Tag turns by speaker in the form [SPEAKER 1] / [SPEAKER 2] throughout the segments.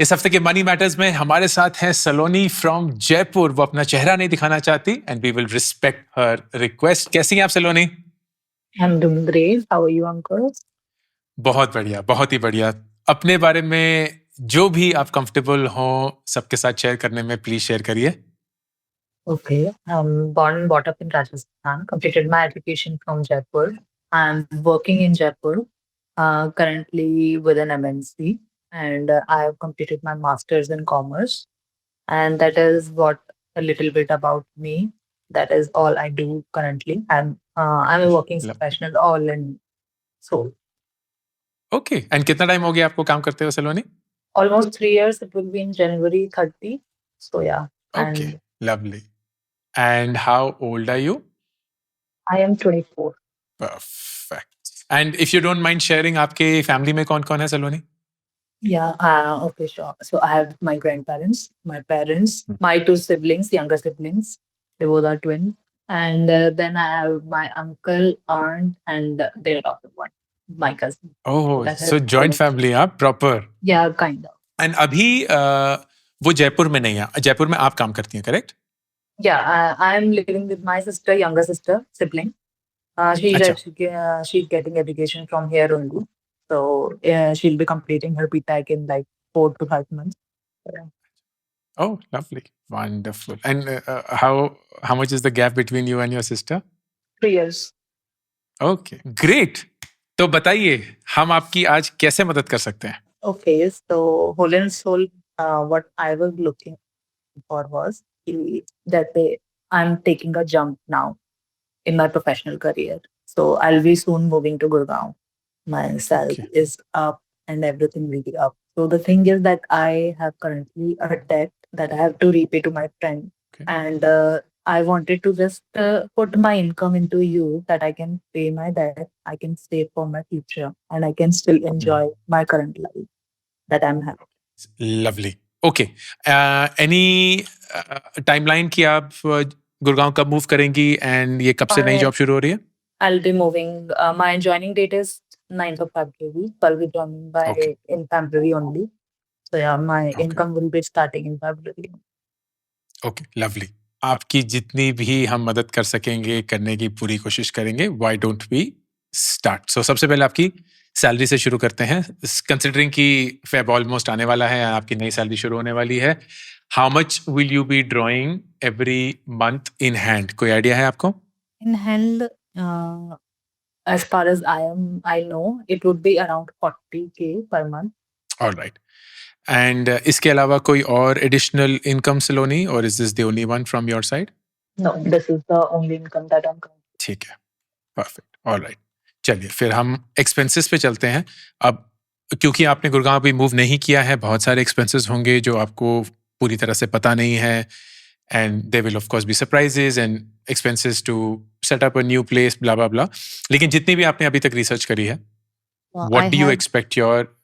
[SPEAKER 1] इस हफ्ते के मनी मैटर्स में हमारे साथ हैं सलोनी फ्रॉम जयपुर। वो अपना चेहरा नहीं दिखाना चाहती and we will respect her request. कैसी हैं आप सलोनी?
[SPEAKER 2] I'm doing great. How are you, uncle?
[SPEAKER 1] बहुत बढ़िया, बहुत ही बढ़िया। अपने बारे में जो भी आप कंफर्टेबल हो सबके साथ शेयर करने में प्लीज शेयर करिए।
[SPEAKER 2] Okay. I'm born and brought up in Rajasthan. Completed my education from Jaipur. I'm working in Jaipur, currently with an MNC, and I have completed my master's in commerce. And that is what a little bit about me. That is all I do currently. I'm a working professional, all in soul.
[SPEAKER 1] Okay, and कितना time हो गया आपको काम करते हो सलोनी?
[SPEAKER 2] Almost 3 years. It will be in January 30. So yeah,
[SPEAKER 1] okay,
[SPEAKER 2] and
[SPEAKER 1] lovely. And how old are you?
[SPEAKER 2] I am 24.
[SPEAKER 1] Perfect. And if you don't mind sharing, आपके family में कौन-कौन है Saloni?
[SPEAKER 2] Yeah, okay, sure. So I have my grandparents, my parents,
[SPEAKER 1] Hmm.
[SPEAKER 2] my two siblings, younger siblings. They both are twins. And then I have my uncle, aunt, and their daughter, one, my cousin.
[SPEAKER 1] Oh,
[SPEAKER 2] That
[SPEAKER 1] so
[SPEAKER 2] is
[SPEAKER 1] joint
[SPEAKER 2] it.
[SPEAKER 1] Family आप proper.
[SPEAKER 2] Yeah, kind of.
[SPEAKER 1] And अभी वो जयपुर में नहीं है, जयपुर में आप काम करती हैं, correct?
[SPEAKER 2] Yeah, I'm living with my sister, younger sister, sibling.
[SPEAKER 1] अच्छा।
[SPEAKER 2] She's getting education from here only. So she'll be completing her BTech in like 4 to 5 months. Yeah.
[SPEAKER 1] Oh, lovely, wonderful. And how much is the gap between you and your sister?
[SPEAKER 2] 3 years.
[SPEAKER 1] Okay, great. तो बताइए, हम आपकी आज कैसे मदद कर सकते हैं?
[SPEAKER 2] Okay, so whole and soul, what I was looking for was I'm taking a jump now in my professional career. So I'll be soon moving to Gurgaon. My salary
[SPEAKER 1] Okay.
[SPEAKER 2] is up and everything will be up. So the thing is that I have currently a debt that I have to repay to my friend.
[SPEAKER 1] Okay.
[SPEAKER 2] And I wanted to just put my income into you that I can pay my debt, I can save for my future, and I can still enjoy my current life that I'm having.
[SPEAKER 1] Lovely. Okay, any timeline कि आप गुड़गांव कब move करेंगी and ये कब से नई job शुरू हो रही है?
[SPEAKER 2] I'll be moving. My joining date is 9th of February. I'll be joining by
[SPEAKER 1] Okay.
[SPEAKER 2] in February only. So yeah, my
[SPEAKER 1] Okay.
[SPEAKER 2] income will be starting in February.
[SPEAKER 1] Okay, lovely. आपकी जितनी भी हम मदद कर सकेंगे करने की पूरी कोशिश करेंगे। Why don't we start? So सबसे पहले आपकी सैलरी से शुरू करते हैं। कंसिडरिंग कि फेब ऑलमोस्ट आने वाला है, आपकी नई सैलरी शुरू होने वाली है, how much will you B drawing every month in hand? कोई आइडिया है आपको?
[SPEAKER 2] In hand, as far as I know, it would be around 40K per month.
[SPEAKER 1] Alright. And इसके अलावा कोई और एडिशनल इनकम सलोनी, और is this the only one from your side?
[SPEAKER 2] No, this is the only income that I'm currently.
[SPEAKER 1] ठीक है, perfect, alright. चलिए फिर हम एक्सपेंसेस पे चलते हैं। अब क्योंकि आपने गुड़गांव अभी मूव नहीं किया है, बहुत सारे एक्सपेंसेस होंगे जो आपको पूरी तरह से पता नहीं है, and they will of course be surprises and expenses to set up a new place, blah blah blah. लेकिन जितनी भी आपने अभी तक रिसर्च करी है, what do you expect your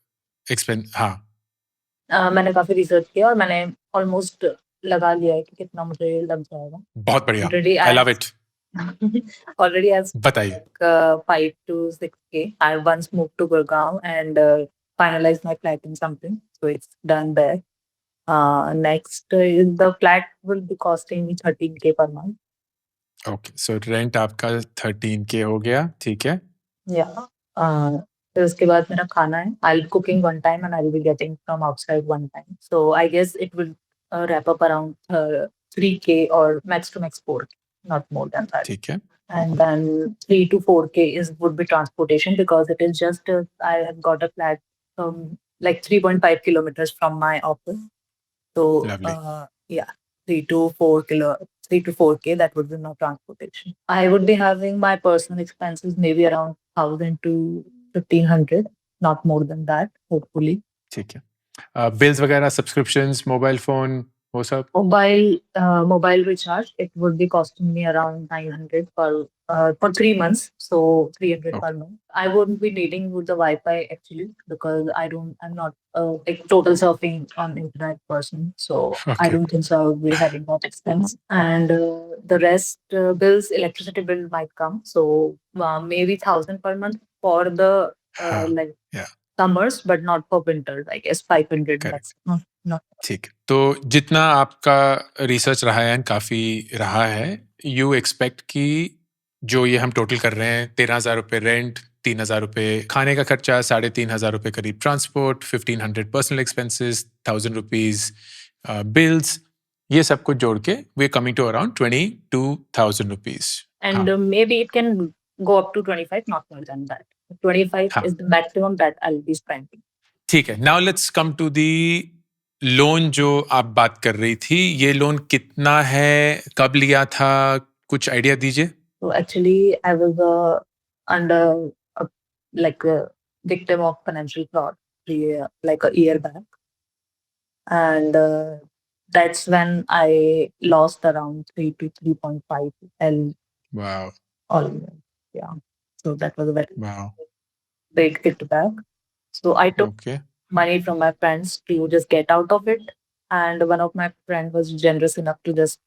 [SPEAKER 1] expense? हाँ,
[SPEAKER 2] मैंने काफी रिसर्च किया और मैंने ऑलमोस्ट लगा लिया है कि कितना मुझे लग जाएगा।
[SPEAKER 1] बहुत बढ़िया,
[SPEAKER 2] Already
[SPEAKER 1] I love it.
[SPEAKER 2] already as
[SPEAKER 1] बताइए।
[SPEAKER 2] 5 to 6K. I once moved to Gurgaon and finalized my flat in something, so it's done there. Next is the flat will be costing me 13K per month.
[SPEAKER 1] Okay, so rent आपका 13K हो गया, ठीक है।
[SPEAKER 2] Yeah. फिर उसके बाद मेरा खाना है. I'll be cooking one time and I'll be getting from outside one time. So I guess it will wrap up around 3K or max to max 4K, not more than that.
[SPEAKER 1] ठीक है।
[SPEAKER 2] And then 3 to 4K would be transportation because it is just I have got a flat like 3.5 kilometers from my office. So
[SPEAKER 1] Lovely.
[SPEAKER 2] yeah, 3 to 4K that would be my transportation. I would be having my personal expenses maybe around 1,000 to 1,500, not more than that, hopefully.
[SPEAKER 1] ठीक है। Bills वगैरह, subscriptions, mobile phone, वो सब?
[SPEAKER 2] Mobile recharge, it would be costing me around 900 for 3 months, so 300 per month. I wouldn't be needing with the Wi-Fi actually because I'm not a total surfing on internet person, so I don't think so I would be having that expense. And the rest bills, electricity bill might come, so maybe 1,000 per month for the
[SPEAKER 1] हाँ,
[SPEAKER 2] like
[SPEAKER 1] yeah.
[SPEAKER 2] summers, but not for winters. I guess 500
[SPEAKER 1] correct,
[SPEAKER 2] bucks. No, not.
[SPEAKER 1] ठीक है। तो जितना आपका research रहा है, काफ़ी रहा है, यू एक्सपेक्ट कि जो ये हम टोटल कर रहे हैं, 13,000 रुपये रेंट, 3,000 रुपये खाने का खर्चा, 3,500 रुपये करीब transport, 1,500 personal expenses, 1,000 rupees bills, ये सब कुछ जोड़ के we coming to around 22,000 rupees.
[SPEAKER 2] And maybe it can go up to 25, not more than that. 25
[SPEAKER 1] हाँ.
[SPEAKER 2] is the maximum that I'll be spending.
[SPEAKER 1] ठीक है। Now let's come to the loan जो आप बात कर रही थी। ये लोन कितना है, कब लिया था, कुछ आइडिया दीजिए।
[SPEAKER 2] So actually, I was under like a victim of financial fraud like a year back, and that's when I lost around 3 to 3.5 L
[SPEAKER 1] wow,
[SPEAKER 2] all year. Yeah, so that was a very
[SPEAKER 1] wow,
[SPEAKER 2] big hit back. So I took
[SPEAKER 1] okay,
[SPEAKER 2] money from my friends to just get out of it, and one of my friend was generous enough to just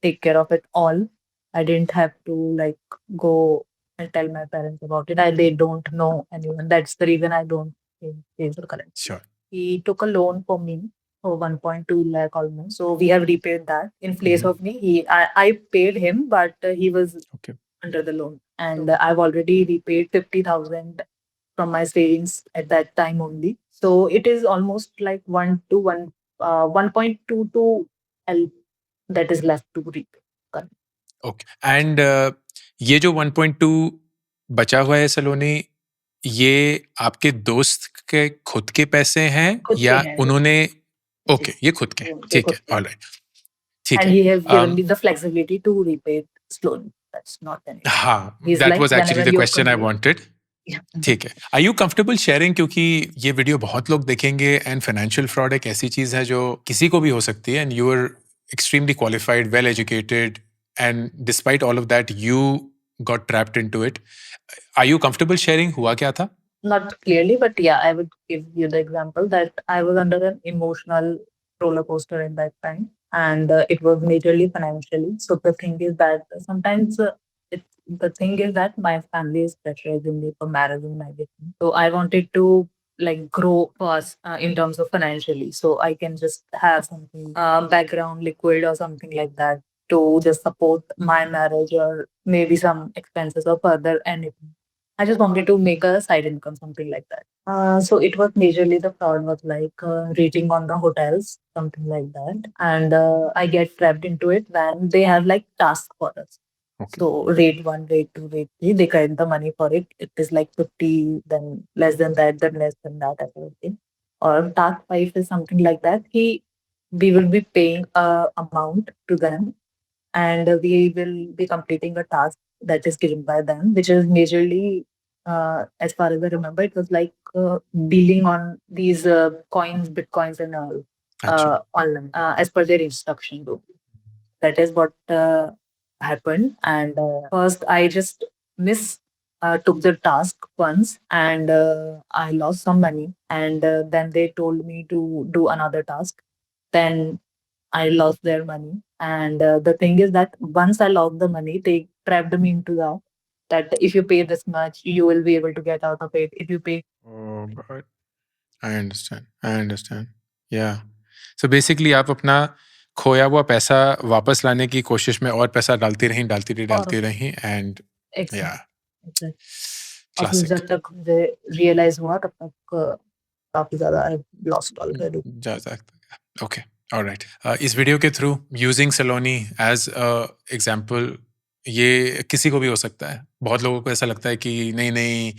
[SPEAKER 2] take care of it all. I didn't have to like go and tell my parents about it. They don't know anyone. That's the reason I don't pay the current.
[SPEAKER 1] Sure,
[SPEAKER 2] He took a loan for me for 1.2 lakh almost. So we have repaid that in place of me. I paid him, but he was
[SPEAKER 1] okay,
[SPEAKER 2] under the loan, and I've already repaid 50,000 from my savings at that time only. So it is almost like 1.22 L that is left to repay.
[SPEAKER 1] Okay. And ये जो 1.2 बचा हुआ है सलोनी, ये आपके दोस्त के खुद के पैसे हैं
[SPEAKER 2] खुद के
[SPEAKER 1] या
[SPEAKER 2] हैं।
[SPEAKER 1] उन्होंने? ओके, ये खुद के हैं,
[SPEAKER 2] ये
[SPEAKER 1] ठीक
[SPEAKER 2] खुद
[SPEAKER 1] है,
[SPEAKER 2] के हैं।
[SPEAKER 1] ऑलराइट, ठीक
[SPEAKER 2] And
[SPEAKER 1] है।
[SPEAKER 2] he has given me the flexibility to repay it slowly. That's not an issue.
[SPEAKER 1] हाँ,
[SPEAKER 2] He's
[SPEAKER 1] that
[SPEAKER 2] like,
[SPEAKER 1] was actually
[SPEAKER 2] whenever
[SPEAKER 1] the
[SPEAKER 2] you
[SPEAKER 1] question I
[SPEAKER 2] complete-
[SPEAKER 1] wanted.
[SPEAKER 2] Yeah.
[SPEAKER 1] ठीक है। आर यू कंफर्टेबल शेयरिंग, क्योंकि ये video बहुत लोग देखेंगे and financial fraud एक ऐसी चीज है जो किसी को भी हो सकती है, and you are extremely qualified, well educated, and despite all of that you got trapped into it. Are you comfortable sharing, हुआ क्या था?
[SPEAKER 2] Not clearly, but yeah, I would give you the example that I was under an emotional roller coaster at that time, and it was majorly financially. So the thing is that sometimes the thing is that my family is pressurizing me for marriage and everything. So I wanted to like grow fast in terms of financially, so I can just have something background liquid or something like that to just support my marriage or maybe some expenses or further anything. I just wanted to make a side income, something like that. So it was majorly the fraud was like rating on the hotels, something like that. And I get trapped into it when they have like tasks for us.
[SPEAKER 1] Okay.
[SPEAKER 2] So rate 1, rate 2, rate 3, they collect the money for it. It is like 50, then less than that, then less than that, everything. Or task 5 is something like that. We will be paying a amount to them, and we will be completing a task that is given by them, which is majorly, as far as I remember, it was like dealing on these coins, bitcoins, and all
[SPEAKER 1] अच्छा,
[SPEAKER 2] online as per their instruction book. That is what happened. And first, I just took the task once, and I lost some money. And then they told me to do another task. Then I lost their money. And the thing is that once I lost the money, they trapped me into that if you pay this much, you will be able to get out of it. If you pay,
[SPEAKER 1] oh God, I understand, yeah. So basically आप अपना खोया हुआ पैसा वापस लाने की कोशिश में और पैसा डालती रही, एंड या
[SPEAKER 2] exactly. और फिर
[SPEAKER 1] क्लासिक।
[SPEAKER 2] जब तक मुझे रियलाइज हुआ तब तक काफी ज्यादा आई लॉस्ट ऑलरेडी.
[SPEAKER 1] जा सकता है। Okay, alright. इस वीडियो के थ्रू यूजिंग सलोनी एज एग्जांपल, ये किसी को भी हो सकता है। बहुत लोगों को ऐसा लगता है कि नहीं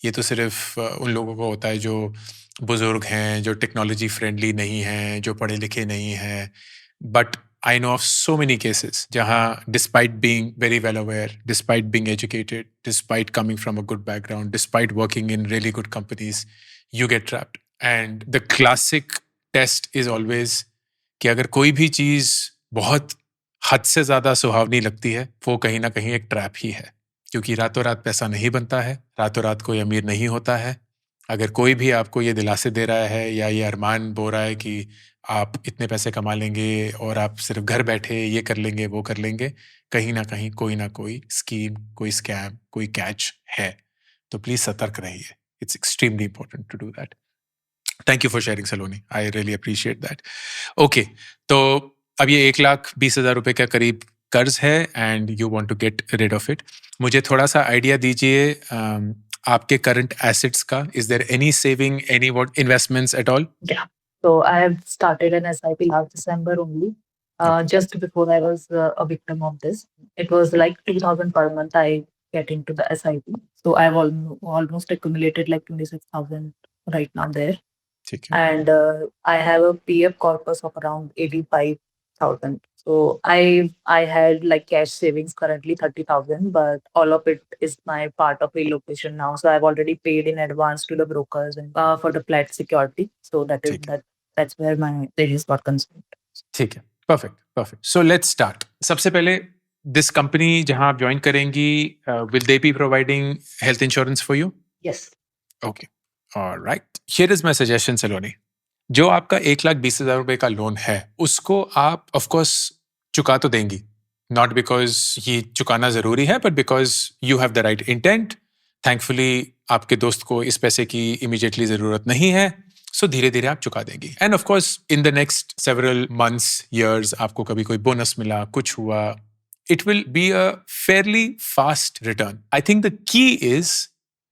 [SPEAKER 1] ये तो सिर्फ उन लोगों को होता है जो बुजुर्ग हैं, जो टेक्नोलॉजी फ्रेंडली नहीं हैं, जो पढ़े लिखे नहीं हैं। But I know of so many cases जहाँ despite being very well aware, despite being educated, despite coming from a good background, despite working in really good companies, you get trapped. And the classic test is always कि अगर कोई भी चीज़ बहुत हद से ज़्यादा सुहावनी लगती है, वो कहीं ना कहीं एक ट्रैप ही है, क्योंकि रातों रात पैसा नहीं बनता है, रातों रात कोई अमीर नहीं होता है। अगर कोई भी आपको ये दिलासे दे रहा है या ये अरमान बो रहा है कि आप इतने पैसे कमा लेंगे और आप सिर्फ घर बैठे ये कर लेंगे वो कर लेंगे, कहीं ना कोई स्कीम, कोई स्कैम, कोई कैच है। तो प्लीज सतर्क रहिए। It's extremely important to do that. Thank you for sharing, Saloni. I really appreciate that. Okay, तो अब ये 1,20,000 रुपए का करीब कर्ज है and you want to get rid of it. मुझे थोड़ा सा आइडिया दीजिए आपके current assets का. Is there any saving, any what investments at all?
[SPEAKER 2] Yeah. So I have started an SIP last December only. Just before I was a victim of this. It was like 2,000 per month I get into the SIP. So I've almost accumulated like 26,000 right now there.
[SPEAKER 1] ठीक है.
[SPEAKER 2] And I have a PF corpus of around 85,000. So I had like cash savings currently 30,000, but all of it is my part of relocation now. So I've already paid in advance to the brokers and for the flat security. So that's where my savings got consumed.
[SPEAKER 1] ठीक है. Perfect. So let's start. सबसे पहले this company जहां आप join करेंगी, will they be providing health insurance for you?
[SPEAKER 2] Yes.
[SPEAKER 1] Okay. All right. Here is my suggestion, Saloni. जो आपका 1,20,000 रुपए का लोन है उसको आप ऑफ कोर्स चुका तो देंगी, नॉट बिकॉज ये चुकाना जरूरी है, but because you have the right intent. Thankfully आपके दोस्त को इस पैसे की इमीडिएटली जरूरत नहीं है, सो धीरे धीरे आप चुका देंगी. And of course in the next several months, years, आपको कभी कोई बोनस मिला, कुछ हुआ, it will be a fairly fast return. I think the key is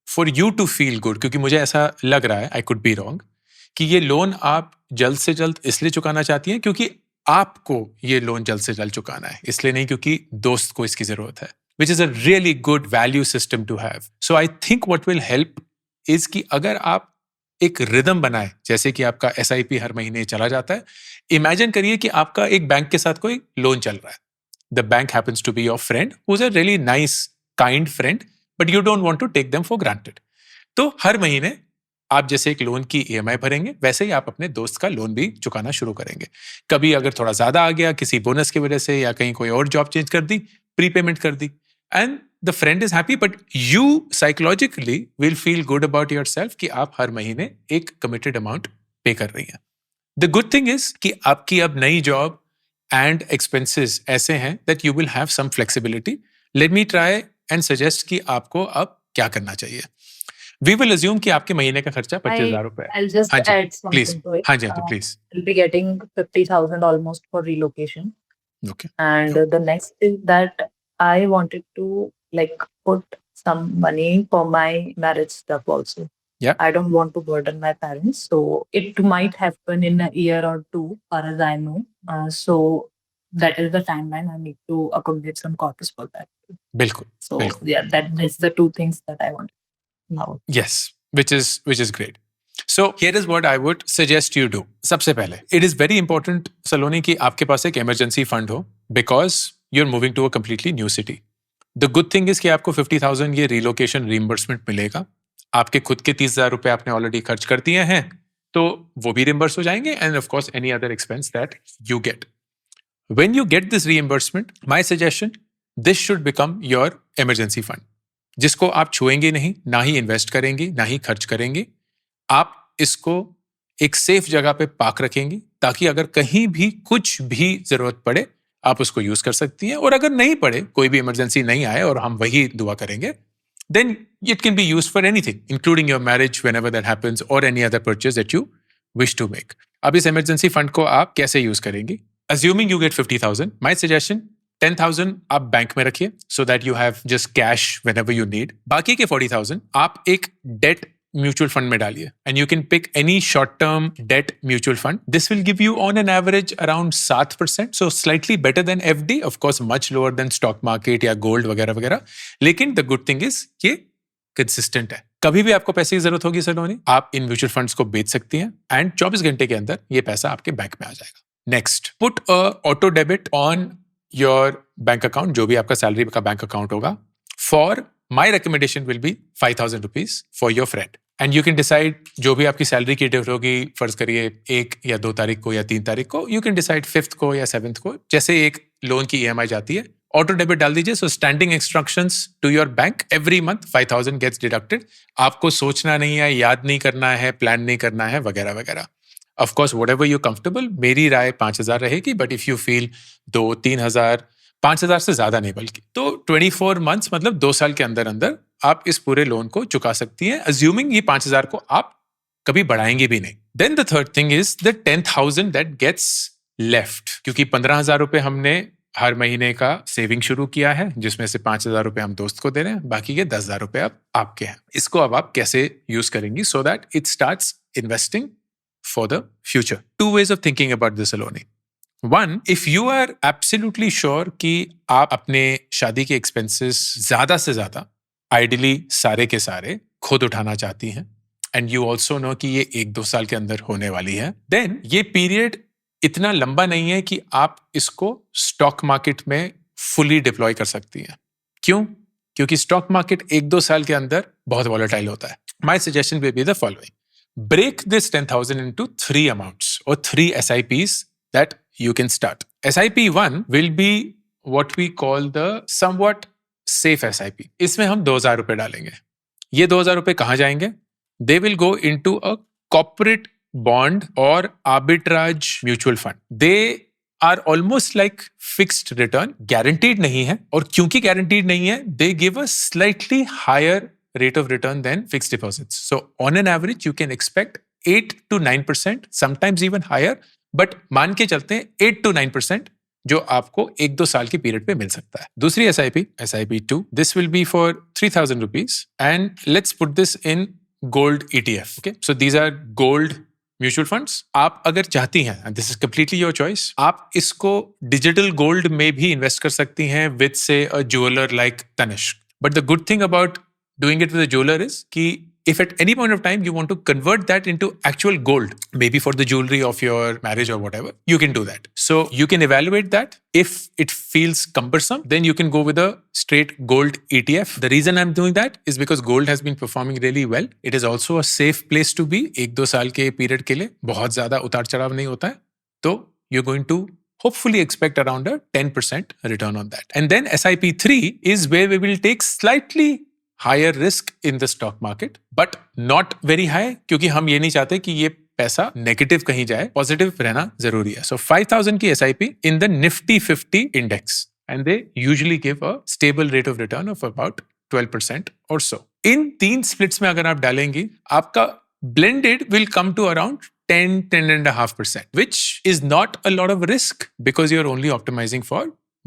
[SPEAKER 1] for you to feel good, क्योंकि मुझे ऐसा लग रहा है, आई कुड बी रॉन्ग, कि ये लोन आप जल्द से जल्द इसलिए चुकाना चाहती हैं क्योंकि आपको ये लोन जल्द से जल्द चुकाना है, इसलिए नहीं क्योंकि दोस्त को इसकी जरूरत है, which is a really good value system to have. So I think what will help is कि अगर आप एक रिदम बनाए, जैसे कि आपका SIP हर महीने चला जाता है, इमेजिन करिए कि आपका एक बैंक के साथ कोई लोन चल रहा है. The bank happens to be your friend who is a really nice kind friend, but you don't want to take them for granted. तो हर महीने आप जैसे एक लोन की EMI भरेंगे, वैसे ही आप अपने दोस्त का लोन भी चुकाना शुरू करेंगे. कभी अगर थोड़ा ज्यादा आ गया किसी बोनस की वजह से, या कहीं कोई और जॉब चेंज कर दी, प्रीपेमेंट कर दी, and the friend is happy, but you psychologically will feel good about yourself कि आप हर महीने एक कमिटेड अमाउंट पे कर रही हैं. द गुड थिंग इज कि आपकी अब नई जॉब एंड एक्सपेंसेस ऐसे हैं that you will have some flexibility. Let me try and suggest कि आपको अब क्या करना चाहिए. We will assume कि आपके महीने का खर्चा 25,000 रुपए है.
[SPEAKER 2] I'll just add something to it.
[SPEAKER 1] हाँ जी, please.
[SPEAKER 2] I'll be getting 50,000 almost for relocation.
[SPEAKER 1] Okay.
[SPEAKER 2] And the next is that I wanted to like put some money for my marriage stuff also.
[SPEAKER 1] Yeah.
[SPEAKER 2] I don't want to burden my parents, so it might happen in a year or two, far as I know. So that is the timeline. I need to accommodate some corpus for that.
[SPEAKER 1] बिल्कुल.
[SPEAKER 2] So
[SPEAKER 1] बिल्कुल.
[SPEAKER 2] yeah, that is the two things that I want now.
[SPEAKER 1] Yes, which is great. So here is what I would suggest you do. सबसे पहले, it is very important, सलोनी, कि आपके पास एक emergency fund हो, because you're moving to a completely new city. The good thing is कि आपको 50,000 ये relocation reimbursement मिलेगा. आपके खुद के 30,000 रुपए आपने ऑलरेडी खर्च कर दिए हैं, तो वो भी reimburse हो जाएंगे, and of course any other expense that you get. When you get this reimbursement, my suggestion, this should become your emergency fund, जिसको आप छुएंगे नहीं, ना ही इन्वेस्ट करेंगे, ना ही खर्च करेंगे. आप इसको एक सेफ जगह पे पार्क रखेंगे, ताकि अगर कहीं भी कुछ भी जरूरत पड़े आप उसको यूज कर सकती हैं. और अगर नहीं पड़े, कोई भी इमरजेंसी नहीं आए और हम वही दुआ करेंगे, then it can be used for anything, including your marriage whenever that happens, or any other purchase that you wish to make. अब इस इमरजेंसी फंड को आप कैसे यूज करेंगे? Assuming you get 50,000, my suggestion, 10,000 आप बैंक में रखिए, so that you have just cash whenever you need. बाकी के 40,000 आप एक डेट म्यूचुअल फंड में डालिए, and you can pick any short term debt mutual fund. This will give you on an average around 7%, so slightly better than FD, of course much lower than stock market या gold वगैरह वगैरह. लेकिन the good thing is कि consistent है. कभी भी आपको पैसे की जरूरत होगी सलोनी, आप इन म्यूचुअल फंड्स को बेच सकती हैं, and 24 घंटे के अंदर ये पैसा आपके बैंक में आ जाएगा. Next, put a auto debit on your bank account, जो भी आपका सैलरी का बैंक अकाउंट होगा. For my recommendation will be 5,000 rupees for your friend, and you can decide, जो भी आपकी सैलरी की डेट होगी, फर्ज करिए 1 या 2 तारीख को या 3 तारीख को, you can decide 5th को या 7th को, जैसे एक लोन की EMI जाती है, ऑटो डेबिट डाल दीजिए. So standing instructions to your bank, every month 5,000 gets deducted. आपको सोचना नहीं है, याद नहीं करना है, प्लान नहीं करना है, वगैरह वगैरह. Of course, whatever you're comfortable, मेरी राय 5,000 रहेगी, but if you feel 2-3,000, 5,000 से ज्यादा नहीं, बल्कि तो 24 months मतलब 2 साल के अंदर अंदर आप इस पूरे लोन को चुका सकती हैं, अज्यूमिंग ये 5,000 को आप कभी बढ़ाएंगे भी नहीं. Then the third thing is the 10,000 that gets left. क्योंकि 15,000 रुपए हमने हर महीने का सेविंग शुरू किया है, जिसमें से 5,000 रुपए हम दोस्त को दे रहे हैं, बाकी के 10,000 रुपए अब आपके हैं. इसको अब आप कैसे यूज करेंगी so that it starts investing for the future. 2 ways of thinking about this, Saloni. One, if you are absolutely sure कि आप अपने शादी के एक्सपेंसेस ज्यादा से ज्यादा आइडियली सारे के सारे खुद उठाना चाहती हैं, एंड यू ऑल्सो नो कि ये 1-2 साल के अंदर होने वाली है, देन ये पीरियड इतना लंबा नहीं है कि आप इसको स्टॉक मार्केट में फुली डिप्लॉय कर सकती हैं. क्यों? क्योंकि स्टॉक मार्केट 1-2 साल के अंदर बहुत वॉलेटाइल होता है. My suggestion will be the following. Break this 10,000 into 3 amounts or 3 SIPs that you can start. SIP 1 will be what we call the somewhat safe SIP. इसमें हम 2,000 रुपए डालेंगे. ये 2,000 रुपए कहाँ जाएंगे? They will go into a corporate bond or arbitrage mutual fund. They are almost like fixed return. Guaranteed नहीं है, और क्योंकि guaranteed नहीं है, they give a slightly higher rate of return than fixed deposits. So on an average, you can expect 8 to 9%, sometimes even higher, but मान के चलते हैं 8 to 9% जो आपको 1-2 साल की पीरियड पे मिल सकता है. दूसरी SIP, SIP 2, this will be for 3,000 rupees, and let's put this in gold ETF. Okay, so these are gold mutual funds. आप अगर चाहती हैं, and this is completely your choice, आप इसको डिजिटल गोल्ड में भी इन्वेस्ट कर सकती हैं विद से a jeweller like Tanishq. But the good thing about doing it with a jeweler is कि if at any point of time you want to convert that into actual gold, maybe for the jewelry of your marriage or whatever, you can do that. So you can evaluate that. If it feels cumbersome, then you can go with a straight gold ETF. The reason I'm doing that is because gold has been performing really well. It is also a safe place to be. 1-2 साल के period के लिए बहुत ज्यादा उतार चढ़ाव नहीं होता है, तो you're going to hopefully expect around a 10% return on that. And then SIP 3 is where we will take slightly higher risk in the stock market, but not very high, क्योंकि हम ये नहीं चाहते कि ये पैसा नेगेटिव कहीं जाए, पॉजिटिव रहना जरूरी है. सो 5,000 की SIP in the Nifty 50 index, and they usually give a stable rate of return of about 12% or so. In 3 splits में अगर आप डालेंगी, आपका blended will come to around 10.5%, which is not a lot of risk because you're only optimizing for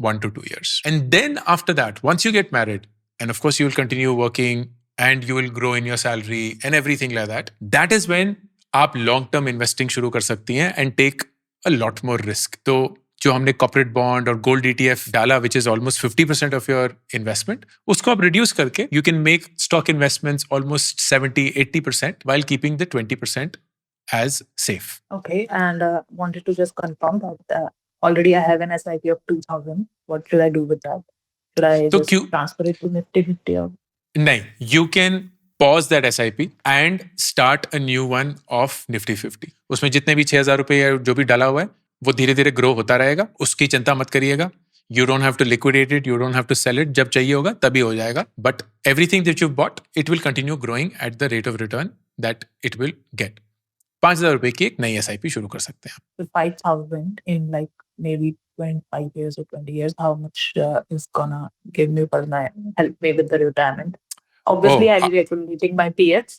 [SPEAKER 1] 1 to 2 years. And then after that, once you get married, and of course you will continue working and you will grow in your salary and everything like that, that is when आप long term investing शुरू कर सकती हैं and take a lot more risk. तो जो हमने corporate bond और gold ETF डाला, which is almost 50% of your investment, उसको आप reduce करके you can make stock investments almost 70-80% while keeping the 20% as safe.
[SPEAKER 2] Okay, and wanted to just confirm that already I have an SIP of 2,000. What should I do with that? Should I
[SPEAKER 1] तो
[SPEAKER 2] just transfer it to Nifty 50? Or?
[SPEAKER 1] नहीं, you can pause that SIP and start a new one of Nifty 50. उसमें जितने भी 6,000 रुपए या जो भी डाला हुआ है वो धीरे धीरे ग्रो होता रहेगा, उसकी चिंता मत करिएगा. You don't have to liquidate it, you don't have to sell it. जब चाहिए होगा तभी हो जाएगा. But everything that you've bought, it will continue growing at the rate of return that it will get. 5,000 रुपए की एक नई SIP शुरू कर सकते हैं.
[SPEAKER 2] So 5,000 in like maybe 25 years or 20 years, how much is gonna give me for my help me with the retirement? Obviously, I'll be accumulating my PF.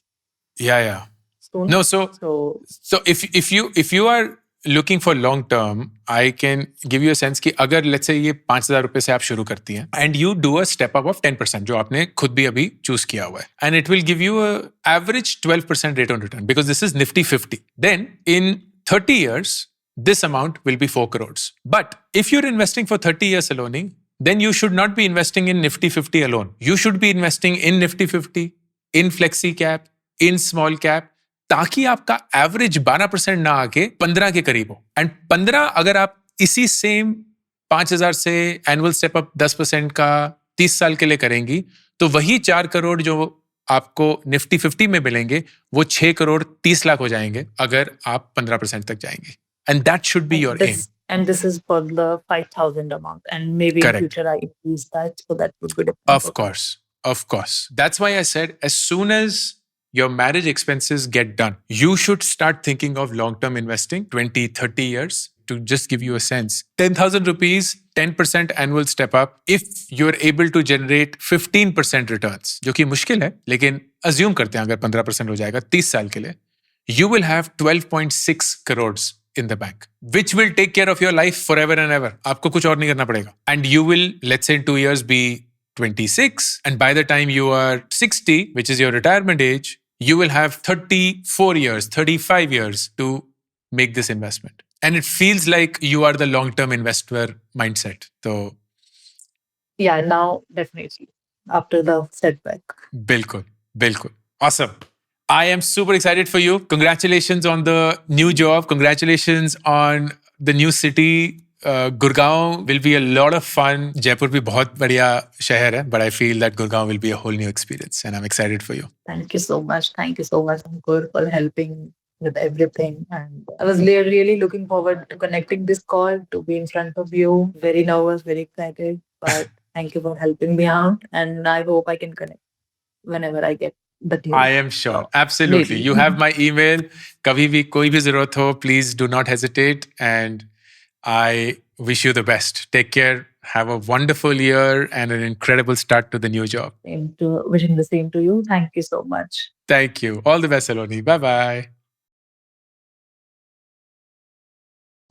[SPEAKER 1] Yeah.
[SPEAKER 2] Soon.
[SPEAKER 1] No, so if you are looking for long term, I can give you a sense कि अगर let's say ये 5,000 रुपए से आप शुरू करती हैं and you do a step up of 10%, जो आपने खुद भी अभी चूज किया हुआ है, and it will give you a average 12% rate on return because this is Nifty 50. Then in 30 years, this amount will be 4 crores. But if you're investing for 30 years, Saloni, then you should not be investing in Nifty 50 alone. You should be investing in Nifty 50, in Flexi Cap, in Small Cap, ताकि आपका average 12% ना आके 15 के करीब हो. And 15 अगर आप इसी सेम 5,000 से एनुअल स्टेप अप 10% का 30 साल के लिए करेंगी, तो वही 4 करोड़ जो आपको निफ्टी 50 में मिलेंगे वो 6 करोड़ 30 लाख हो जाएंगे अगर आप 15% तक जाएंगे. And that should be your aim.
[SPEAKER 2] And this is for the 5,000 amount, and maybe
[SPEAKER 1] Correct.
[SPEAKER 2] in future I increase that, so that would be different.
[SPEAKER 1] Of course. That's why I said as soon as your marriage expenses get done, you should start thinking of long-term investing, 20, 30 years. To just give you a sense, 10,000 rupees, 10% annual step up. If you're able to generate 15% returns, जो कि मुश्किल है, लेकिन assume करते हैं अगर 15% हो जाएगा 30 साल के लिए, you will have 12.6 crores in the bank, which will take care of your life forever and ever. आपको कुछ और नहीं करना पड़ेगा. And you will, let's say in 2 years, be 26. And by the time you are 60, which is your retirement age, you will have 34 years, 35 years to make this investment. And it feels like you are the long-term investor mindset. So,
[SPEAKER 2] Yeah, now definitely after the setback.
[SPEAKER 1] bilkul. Awesome. I am super excited for you. Congratulations on the new job. Congratulations on the new city. Gurgaon will be a lot of fun. Jaipur bhi bahut badhiya shahar hai, but I feel that Gurgaon will be a whole new experience, and I'm excited for you.
[SPEAKER 2] Thank you so much. Thank you so much, Ankur, for helping with everything. And I was really looking forward to connecting this call, to be in front of you. Very nervous, very excited, but thank you for helping me out. And I hope I can connect whenever I get the deal.
[SPEAKER 1] I am sure. Absolutely.
[SPEAKER 2] Maybe.
[SPEAKER 1] You have my email. Kabhi bhi koi bhi zarurat ho, please do not hesitate. And I wish you the best. Take care. Have a wonderful year and an incredible start to the new job.
[SPEAKER 2] Wishing the same to you. Thank you so much.
[SPEAKER 1] Thank you. All the best, Saloni. Bye-bye.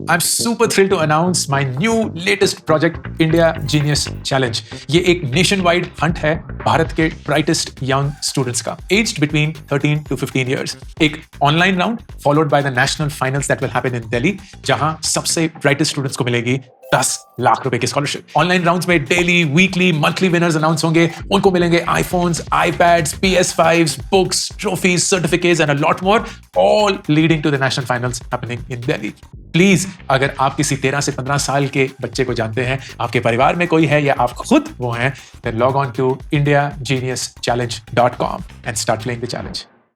[SPEAKER 1] I'm super thrilled to announce my new latest project, India Genius Challenge. ये एक nationwide hunt है भारत के brightest young students का, aged between 13 to 15 years. एक online round followed by the national finals that will happen in Delhi, जहां सबसे brightest students को मिलेगी 10 लाख रुपए की स्कॉलरशिप. ऑनलाइन राउंड्स में daily, weekly, monthly winners announce होंगे. उनको मिलेंगे iPhones, iPads, PS5s, books, trophies, certificates and a lot more, all leading to the national finals happening in Delhi. Please, अगर आप किसी 13 से 15 साल के बच्चे को जानते हैं, आपके परिवार में कोई है या आप खुद वो हैं, then log on to indiageniuschallenge.com and start playing the challenge.